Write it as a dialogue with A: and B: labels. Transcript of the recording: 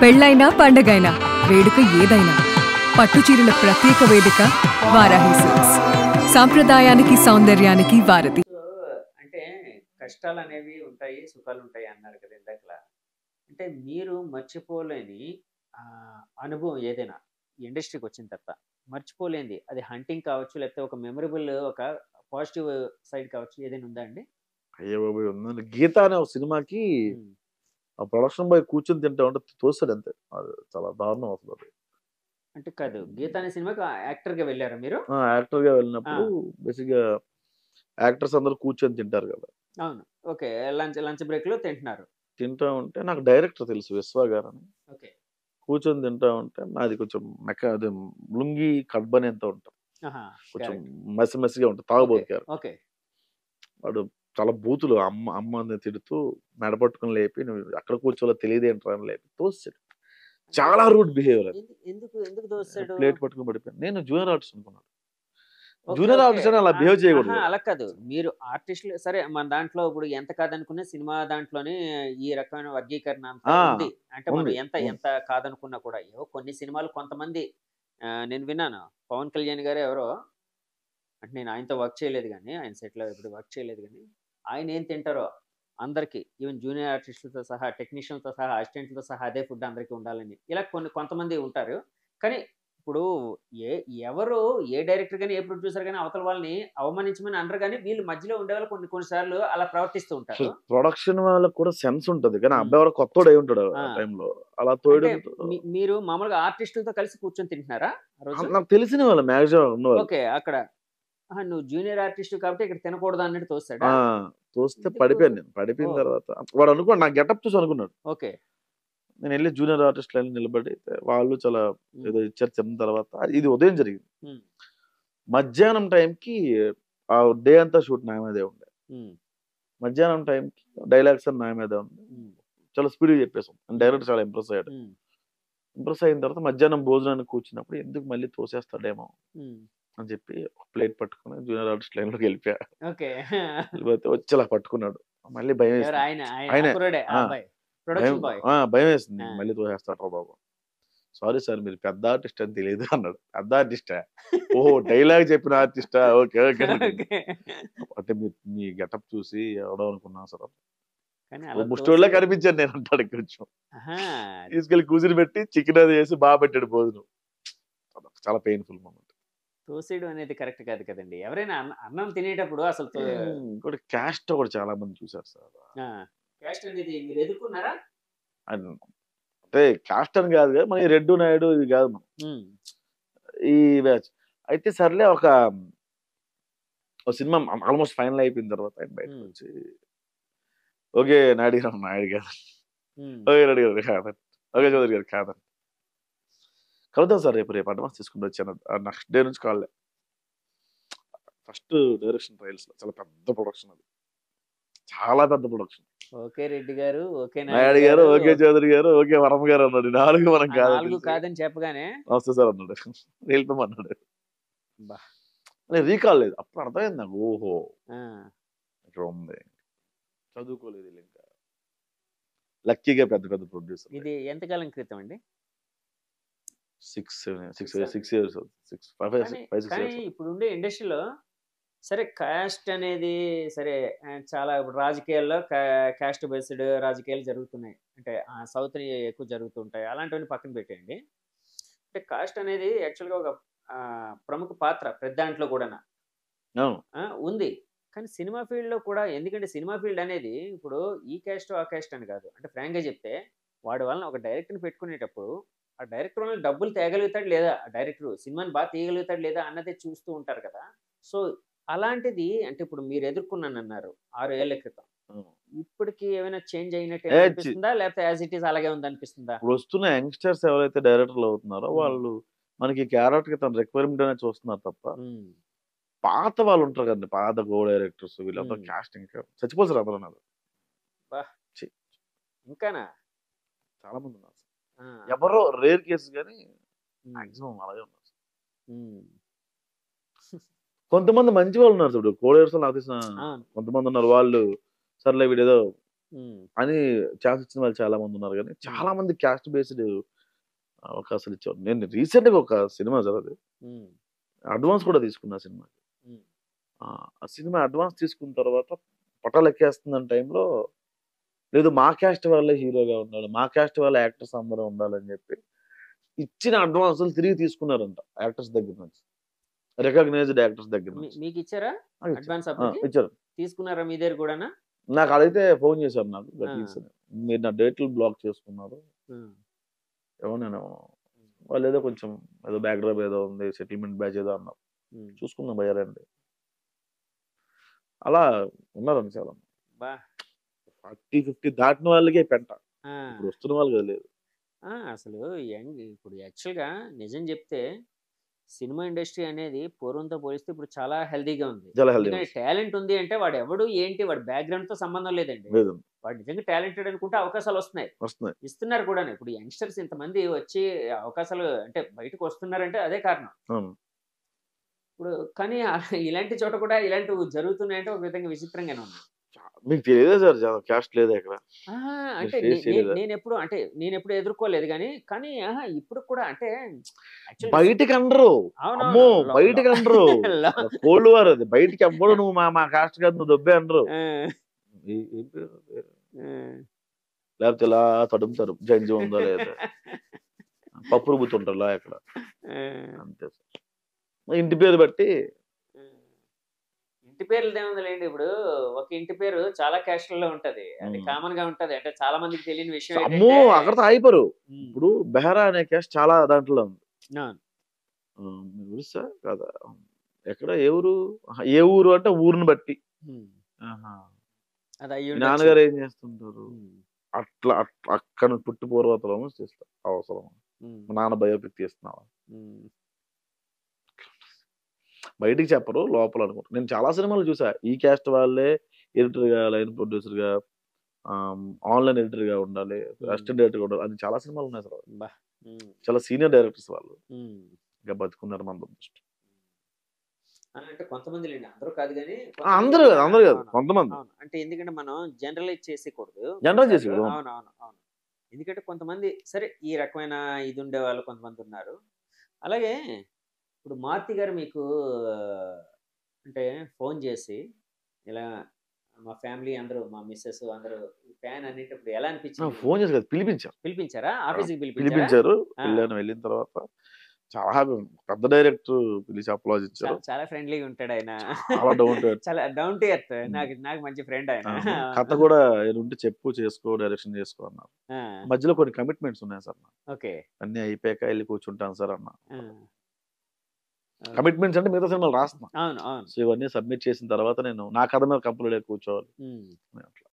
A: పెళ్ళైనా పండగైనా వేడుక ఏదైనా పట్టుచీరల ప్రత్యేక వేదిక వారాహి సిల్క్స్. సాంప్రదాయానికి సౌందర్యానికి వారధి.
B: అంటే కష్టాలు అనేవి ఉంటాయి, సుఖాలు ఉంటాయి అన్నారు కదా ఇందాకలా. అంటే మీరు మర్చిపోలేని అనుభవం ఏదైనా ఇండస్ట్రీకి వచ్చిన తర్వాత మర్చిపోలేనిది, అది హంటింగ్ కావచ్చు, లేకపోతే ఒక మెమరబుల్, ఒక పాజిటివ్ సైడ్ కావచ్చు, ఏదైనా ఉందా అండి?
C: అయ్యో బాబోయ్! ఉందండి. 'గీత' అనే ఒక సినిమాకి
B: ఉమ్.
C: ఆ ప్రొడక్షన్ బాయ్ కూర్చొని తింటా ఉంటే తోసాడు అంతే. అది చాలా దారుణం అసలు అది.
B: అంటే కాదు, గీత అనే సినిమాకి యాక్టర్గా వెళ్ళారా మీరు?
C: యాక్టర్‌గా వెళ్ళినప్పుడు బేసిక్‌గా యాక్టర్స్ అందరూ కూర్చొని తింటారు కదా!
B: అవును. ఓకే. లంచ్ లంచ్ బ్రేక్లో తింటున్నారు.
C: తింటా ఉంటే నాకు డైరెక్టర్ తెలుసు, విశ్వ గారని.
B: ఓకే.
C: కూర్చొని తింటా ఉంటే నాది కొంచెం అదే లుంగీ కడ్బని ఎంత ఉంటుంది.
B: ఆహా,
C: కొంచెం
B: correct.
C: మసి మసిగా ఉంటుంది.
B: ఓకే.
C: తాగుబోతు క్యారెక్టర్.
B: ఓకే.
C: వాడు చాలా బూతులు అమ్మ అని తిడుతూ మెడ పట్టుకొని లేపి, "నువ్వు ఎక్కడ కూర్చోవాలో తెలియదేంట్రా" అని లేపి తోసేసాడు. చాలా రూడ్ బిహేవియర్ అది.
B: ఎందుకు ఎందుకు దోస్తాడు?
C: ప్లేట్ పట్టుకొని పడిపోయాను. నేను జూనియర్ ఆర్టిస్ట్ అనుకున్నాను.
B: ఓకే.
C: Junior
B: okay.
C: ఆర్టిస్ట్ అని అలా బిహేవ్ చేయకూడదు కదా!
B: అలా కాదు. మీరు ఆర్టిస్టులు సరే, మన దాంట్లో ఇప్పుడు ఎంత కాదనుకున్నా సినిమా దాంట్లోనే ఈ రకమైన వర్గీకరణ అంతా
C: ఆ!
B: ఉంది. అంటే మనం
C: ఉంది.
B: ఎంత ఎంత కాదనుకున్నా కూడా ఏవో కొన్ని సినిమాలు కొంతమంది, నేను విన్నాను. పవన్ కళ్యాణ్ గారు ఎవరో, అంటే నేను ఆయనతో వర్క్ చేయలేదు గానీ, ఆయన సెట్‌లో ఎప్పుడు వర్క్ చేయలేదు గానీ, ఆయన ఏం తింటారో అందరికి, ఈవెన్ జూనియర్ ఆర్టిస్టులతో సహా, టెక్నీషియన్‌లతో సహా, అసిస్టెంట్‌లతో సహా అదే ఫుడ్ అందరికి ఉండాలని. ఇలా కొంతమంది ఉంటారు. కానీ ఇప్పుడు ఏ ఎవరు ఏ డైరెక్టర్ గాని, ఏ ప్రొడ్యూసర్ గాని అవతల వాళ్ళని అవమానించమని అనరు గానీ, వీళ్ళు మధ్యలో ఉండేవాళ్ళు కొన్ని సార్లు అలా ప్రవర్తిస్తూ ఉంటారు.
C: ప్రొడక్షన్ వాళ్ళకి కూడా సెన్స్ ఉంటది. కానీ ఆ
B: హ్మ్.
C: అబ్బాయి ఎవరో కొత్తోడు అయి ఉంటాడు ఆ
B: ఆ!
C: టైంలో. అలా
B: అంటే
C: తోయడంతో
B: మీరు మామూలుగా ఆర్టిస్టులతో కలిసి కూర్చొని తింటున్నారా ఆ రోజు?
C: నాకు తెలిసిన వాళ్ళు మాక్సిమం ఉన్నవాళ్ళు.
B: ఓకే. అక్కడ నువ్వు జూనియర్ ఆర్టిస్ట్ కాబట్టి ఇక్కడ తినకూడదు అన్నట్టు తోసాడా?
C: ఆ! తోస్తే
B: ఎందుకు?
C: పడిపోయాను నేను. పడిపోయిన
B: ఓహ్!
C: తర్వాత వాడు అనుకోండి, నా గెటప్ చూసి అనుకున్నాడు.
B: ఓకే.
C: నేనెళ్ళి జూనియర్ ఆర్టిస్ట్ లైన్‌లో నిలబడి వాళ్ళు చాలా
B: హ్మ్.
C: ఏదో ఇచ్చారు. తిన్న తర్వాత ఇది ఉదయం జరిగింది.
B: హ్మ్.
C: మధ్యాహ్నం టైంకి ఆ డే అంతా షూట్ నా మీదే ఉండే.
B: హ్మ్.
C: మధ్యాహ్నం టైంకి డైలాగ్స్ అన్ని నా మీదే ఉన్నాయి.
B: హ్మ్.
C: చాలా స్పీడ్‌గా చెప్పేసాం. డైరెక్టర్ చాలా ఇంప్రెస్ అయ్యాడు.
B: హ్మ్.
C: ఇంప్రెస్ అయిన తర్వాత మధ్యాహ్నం భోజనానికి కూర్చున్నప్పుడు ఎందుకు మళ్ళీ తోసేస్తాడేమో
B: హ్మ్.
C: అని చెప్పి ఒక ప్లేట్ పట్టుకొని జూనియర్ ఆర్టిస్ట్ లైన్‌లోకి వెళ్ళిపోయా.
B: ఓకే.
C: వెళ్ళిపోతే వచ్చి ఇలా పట్టుకున్నాడు. మళ్ళీ
B: ఎవరు
C: భయమేసింది.
B: ఆయన? ఆయన
C: ఆయనే.
B: కుర్రోడే ఆ
C: ఆ!
B: అబ్బాయి.
C: భయం
B: ప్రొడక్షన్ బాయ్.
C: భయమేసింది.
B: ఆ!
C: మళ్ళీ తోసేస్తాడ్రా బాబు. సారీ సార్, మీరు పెద్ద ఆర్టిస్ట్ అని తెలీదు అన్నాడు. పెద్ద ఆర్టిస్టా? ఓహో! డైలాగ్ చెప్పిన ఆర్టిస్టా? ఓకే. ఓకే అనుకున్నా.
B: ఓకే.
C: అంటే మీ గెటప్ చూసి ఎవడో అనుకున్నా సార్.
B: కానీ
C: ఓ
B: అలా
C: ముష్టోడిలా
B: తోసి
C: కనిపించాను నేను అంటాడు కొంచెం.
B: ఆహా!
C: తీసుకెళ్ళి కూర్చొని చికెన్ అది వేసి పెట్టాడు భోజనం. చాలా పెయిన్‌ఫుల్ మొమెంట్.
B: తోసేయడం అనేది కరెక్ట్ కాదు కదండీ. ఎవరైనా అన్నం తినేటప్పుడు అసలు
C: ఇంకోటి క్యాస్ట్ కూడా చాలా మంది చూసారు సార్.
B: ఆ! క్యాస్ట్ అనేది మీరు ఎదుర్కొన్నారా?
C: అన్ అంటే క్యాస్ట్ అని కాదు గాని మనకి రెడ్డు, నాయుడు ఇది కాదు మనం.
B: హ్మ్.
C: ఈ బ్యాచ్. అయితే సర్లే ఒక సినిమా ఆల్‌మోస్ట్ ఫైనల్ అయిపోయిన తర్వాత ఆయన
B: హ్మ్.
C: బయటకొచ్చి, "ఓకే నాయుడు గారు." నాయుడు గారు.
B: హ్మ్.
C: "ఓకే రెడ్డి గారు కాదండి. ఓకే చౌదరి గారు కాదండి. కలుద్దాం సార్ రేపు అడ్వాన్స్ తీసుకుంటూ వచ్చాను." నెక్స్ట్ డే నుంచి కాల్లే. ఫస్ట్ డైరెక్షన్ ట్రయల్స్‌లో చాలా పెద్ద ప్రొడక్షన్ అది. చాలా పెద్ద ప్రొడక్షన్.
B: ఓకే రెడ్డి గారు, ఓకే నాయుడు
C: నాయుడు గారు,
B: గారు,
C: ఓకే చౌదరి గారు, ఓకే వర్మ గారు అన్నాడు. 4 మనం
B: ఆ
C: కాదని
B: 4
C: తెలిసి,
B: కాదని చెప్పగానే
C: నమస్తే సార్ అన్నాడు. వెళ్ళిపోమన్నాడు.
B: అబ్బా!
C: రీకాల్ లేదు. అప్పుడు అర్థమైంది నాకు. ఓహో!
B: ఆ!
C: ఇక్కడ ఉంది. చదువుకోలేదు ఈళ్ళింకా. లక్కీగా పెద్ద పెద్ద ప్రొడ్యూసర్‌లే.
B: ఇది ఎంత కాలం క్రితం అండి?
C: 6 ఇయర్స్ 5, 6
B: కానీ
C: ఇయర్స్.
B: ఇప్పుడుండే ఇండస్ట్రీలో సరే, కాస్ట్ అనేది సరే, చాలా ఇప్పుడు రాజకీయాల్లో కాస్ట్ బేస్డ్ రాజకీయాలు జరుగుతున్నాయి. అంటే సౌత్‌ని ఎక్కువ జరుగుతుంటాయి. అలాంటివన్నీ పక్కన పెట్టేయండి. అంటే కాస్ట్ అనేది యాక్చువల్‌గా ఒక ప్రముఖ పాత్ర ప్రతి దాంట్లో కూడాన.
C: అవును.
B: ఉంది. కానీ సినిమా ఫీల్డ్‌లో కూడా, ఎందుకంటే సినిమా ఫీల్డ్ అనేది ఇప్పుడు ఈ క్యాస్ట్, ఆ క్యాస్ట్ అని కాదు. అంటే ఫ్రాంక్‌గా చెప్తే వాడి వలన ఒక డైరెక్టర్‌ని పెట్టుకునేటప్పుడు ఆ డైరెక్టర్ వలన డబ్బులు తేగలుగుతాడు లేదా? ఆ డైరెక్టరు సినిమాని తీయగలుగుతాడు లేదా? అన్నదే చూస్తూ ఉంటారు కదా! సో, అలాంటిది అంటే ఇప్పుడు మీరు ఎదుర్కొన్నానన్నారు 6 ఏళ్ల క్రితం.
C: అవును.
B: ఇప్పటికి ఏమైనా చేంజ్ అయినట్టు
C: ఏ
B: ఏమైనా
C: చి
B: అనిపిస్తుందా? లేకపోతే యాస్ ఇట్ ఈజ్ అలాగే ఉందనిపిస్తుందా?
C: ఇప్పుడొస్తున్న యంగ్‌స్టర్స్ ఎవరైతే డైరెక్టర్‌లు అవుతున్నారో
B: హ్మ్.
C: వాళ్ళు మనకి క్యారెక్టర్‌కి తన రిక్వైర్మెంట్ అనేది చూస్తున్నారు తప్ప,
B: హ్మ్.
C: పాత వాళ్ళు ఉంటారు కదండీ! పాత డైరెక్టర్స్ వీళ్ళంతా
B: హ్మ్.
C: కాస్ట్ ఇంకా చచ్చిపోతారు అందరూను.
B: అబ్బా!
C: ఛీ!
B: ఇంకానా?
C: చాలా మంది ఉన్నారు.
B: ఆ!
C: ఎవరో రేర్ కేసెస్ గాని
B: హ్మ్.
C: మాక్సిమం అలాగే ఉన్నారు.
B: హ్మ్.
C: కొంతమంది మంచి వాళ్ళు ఉన్నారు చూడు. కో డైరెక్టర్స్ నాకు తెలిసిన
B: అవును.
C: కొంతమంది ఉన్నారు. వాళ్ళు సర్లే వీడేదో అని ఛాన్స్ ఇచ్చిన వాళ్ళు చాలా మంది ఉన్నారు, కానీ చాలా మంది క్యాస్ట్ బేస్డ్ అవకాశాలు ఇచ్చారు. నేను రీసెంట్ గా ఒక సినిమా జరగదు, అడ్వాన్స్ కూడా తీసుకున్నా సినిమా. ఆ సినిమా అడ్వాన్స్ తీసుకున్న తర్వాత పటాలు ఎక్కేస్తున్న టైంలో లేదు మా క్యాస్ట్ వాళ్ళే హీరోగా ఉండాలి, మా క్యాస్ట్ వాళ్ళ యాక్టర్స్ అందరూ ఉండాలని చెప్పి ఇచ్చిన అడ్వాన్సులు తిరిగి తీసుకున్నారంట యాక్టర్స్ దగ్గర నుంచి, రికగ్నైజ్డ్ యాక్టర్స్ దగ్గర నుంచి.
B: మీకు ఇచ్చారా అడ్వాన్స్?
C: ఇచ్చారు.
B: తీసుకున్నారా మీ దగ్గర కూడా?
C: నాకు అదైతే ఫోన్ చేశారు నాకు, మీరు నా డేట్లు బ్లాక్ చేసుకున్నారు ఏమో, నేను వాళ్ళు ఏదో కొంచెం ఏదో బ్యాక్ డ్రాప్ ఏదో ఉంది, సెటిల్మెంట్ బ్యాచ్ ఏదో అన్నారు, చూసుకుందాం భయ్యారండి. అలా ఉన్నారండి చాలా 40-50 దాటిన వాళ్ళకే పెంట, ఇప్పుడు వస్తున్న వాళ్ళు లేదు.
B: అసలు ఇప్పుడు యాక్చువల్గా నిజం చెప్తే సినిమా ఇండస్ట్రీ అనేది పూర్వంతో పోలిస్తే ఇప్పుడు చాలా హెల్దీగా ఉంది. టాలెంట్ ఉంది అంటే వాడు ఎవడు ఏంటి వాడి బ్యాక్గ్రౌండ్ తో సంబంధం లేదండి. వాడు నిజంగా టాలెంటెడ్ అనుకుంటే అవకాశాలు వస్తున్నాయి, ఇస్తున్నారు కూడా. ఇప్పుడు యంగ్స్టర్స్ ఇంతమంది వచ్చి అవకాశాలు అంటే బయటకు వస్తున్నారంటే అదే కారణం. ఇప్పుడు కానీ ఇలాంటి చోట కూడా ఇలాంటివి జరుగుతున్నాయంటే ఒక విధంగా విచిత్రంగానే ఉంది.
C: మీకు తెలియదా సార్ క్యాస్ట్ లేదా ఇక్కడ?
B: అంటే నేను ఎప్పుడు ఎదుర్కోలేదు కానీ ఇప్పుడు కూడా అంటే
C: బయటికి అనరు, అమ్మో బయటికి అనరు, కోల్డ్ వారు అది బయటికి ఎవ్వడు నువ్వు మా కాస్ట్ కాదు నువ్వు దొబ్బే అనరు. లేకపోతే ఇలా తడుముతారు జంజి ఉందా లేదా, పప్పు రుబ్బుతుంటారు అక్కడ, అంతే సార్. ఇంటి పేరు బట్టి
B: ఇంటి పేర్లు ఏముందండి. ఇప్పుడు ఒక ఇంటి పేరు చాలా క్యాస్ట్లలో ఉంటది, అది కామన్ గా ఉంటది. అంటే చాలా మందికి తెలియని విషయం.
C: అమ్మో అక్కడతో అయిపోరు. ఇప్పుడు బెహరా అనే క్యాస్ట్ చాలా దాంట్లో ఉంది. తెలుసా కదా? ఎక్కడ ఏ ఊరు అంటే ఊరిని బట్టి. నాన్నగారు ఏం చేస్తుంటారు అట్లా అక్కడ పుట్టి పూర్వతలో చేస్తారు అవసరం. నాన్న బయోపిక్ తీస్తున్నావా, బయటికి చెప్పరు లోపల అనుకుంటారు. నేను చాలా సినిమాలు చూసా ఈ క్యాస్ట్ వాళ్ళే ఎడిటర్ గా, లైన్ ప్రొడ్యూసర్ గా, ఆన్లైన్ ఎడిటర్ గా ఉండాలి, అసిస్టెంట్ డైరెక్టర్ గా ఉండాలి, అది చాలా సినిమాలు ఉన్నాయి సార్. చాలా సీనియర్ డైరెక్టర్స్ వాళ్ళు ఇంకా బతుకున్నారు మన దృష్టి.
B: అంటే కొంతమంది లేండి, అందరూ కాదు కానీ
C: అందరూ కాదు కొంతమంది.
B: అంటే ఎందుకంటే మనం జనరలైజ్ చేసేకూడదు. అవును. ఎందుకంటే కొంతమంది సరే ఈ రకమైన ఇది ఉండే వాళ్ళు కొంతమంది ఉన్నారు. అలాగే ఇప్పుడు మారుతి గారు మీకు అంటే ఫోన్ చేసి ఇలా మా ఫ్యామిలీ అందరూ మా మిస్సెస్ అందరూ ఫ్యాన్ అనేటప్పుడు ఎలా అనిపించింది?
C: ఫోన్ చేసి
B: పిలిపించారా? ఆఫీస్కి
C: పిలిపించారు. వెళ్ళిన తర్వాత చాలా పెద్ద డైరెక్టర్ పిలిచి అప్లాజ్ ఇచ్చారు.
B: చాలా ఫ్రెండ్లీగా ఉంటాడు ఆయన,
C: చాలా
B: డౌన్ టు ఎర్త్. నాకు మంచి ఫ్రెండ్ ఆయన.
C: కథ కూడా ఉంటే చెప్పు, చేసుకో, డైరెక్షన్ చేసుకో అన్నారు. మధ్యలో కొన్ని కమిట్మెంట్స్ ఉన్నాయి సార్.
B: ఓకే,
C: అన్ని అయిపోయాక వెళ్ళి కూర్చుంటాను సార్ అన్న. కమిట్మెంట్స్ అంటే మిగతా సినిమాలు రాస్తున్నా, సో ఇవన్నీ సబ్మిట్ చేసిన తర్వాత నేను నా కథ మీద కంప్లీట్ కూర్చోవాలి అట్లా.